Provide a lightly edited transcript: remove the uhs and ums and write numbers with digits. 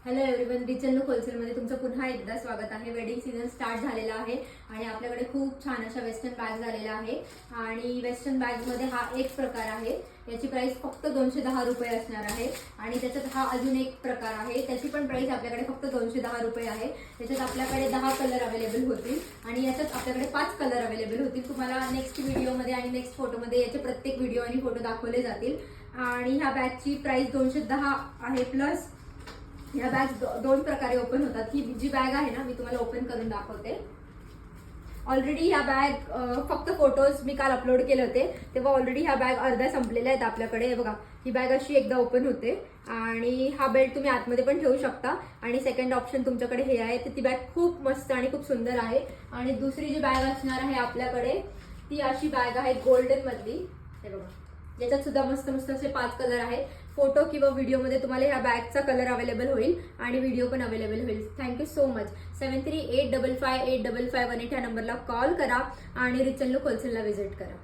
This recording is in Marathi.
हॅलो एव्हरीवन, रिचल लुक होलसेलमध्ये तुमचं पुन्हा एकदा स्वागत आहे। वेडिंग सीझन स्टार्ट झालेला आहे आणि आपल्याकडे खूप छान अशा वेस्टर्न बॅग झालेल्या आहे आणि वेस्टर्न बॅगमध्ये हा एक प्रकार आहे। याची प्राइस फक्त 210 रुपये असणार आहे आणि त्याच्यात हा अजून एक प्रकार आहे, त्याची पण प्राइस आपल्याकडे फक्त 210 रुपये आहे। त्याच्यात आपल्याकडे 10 कलर अवेलेबल होतील आणि याच्यात आपल्याकडे 5 कलर अवेलेबल होतील। तुम्हाला नेक्स्ट व्हिडिओमध्ये आणि नेक्स्ट फोटोमध्ये याचे प्रत्येक व्हिडिओ आणि फोटो दाखवले जातील आणि ह्या बॅगची प्राइस 210 आहे। प्लस ह्या बॅग दोन प्रकारे ओपन होतात। ही जी बॅग आहे ना, मी तुम्हाला ओपन करून दाखवते। ऑलरेडी ह्या बॅग फक्त फोटोज मी काल अपलोड केले होते तेव्हा ऑलरेडी ह्या बॅग अर्ध्या संपलेल्या आहेत आपल्याकडे। हे बघा, ही बॅग अशी एकदा ओपन होते आणि हा बेल्ट तुम्ही आतमध्ये पण ठेवू शकता आणि सेकंड ऑप्शन तुमच्याकडे हे आहे। तर ती बॅग खूप मस्त आणि खूप सुंदर आहे। आणि दुसरी जी बॅग असणार आहे आपल्याकडे ती अशी बॅग आहे गोल्डन मधली। हे बघा, याच्यात सुद्धा मस्त मस्त असे 5 कलर आहेत। फोटो किंवा व्हिडिओमध्ये तुम्हाला ह्या बॅगचा कलर अवेलेबल होईल आणि व्हिडिओ पण अवेलेबल होईल। Thank you so much. 7385585518 ह्या नंबरला कॉल करा आणि रिचल लुक होलसेलला व्हिजिट करा।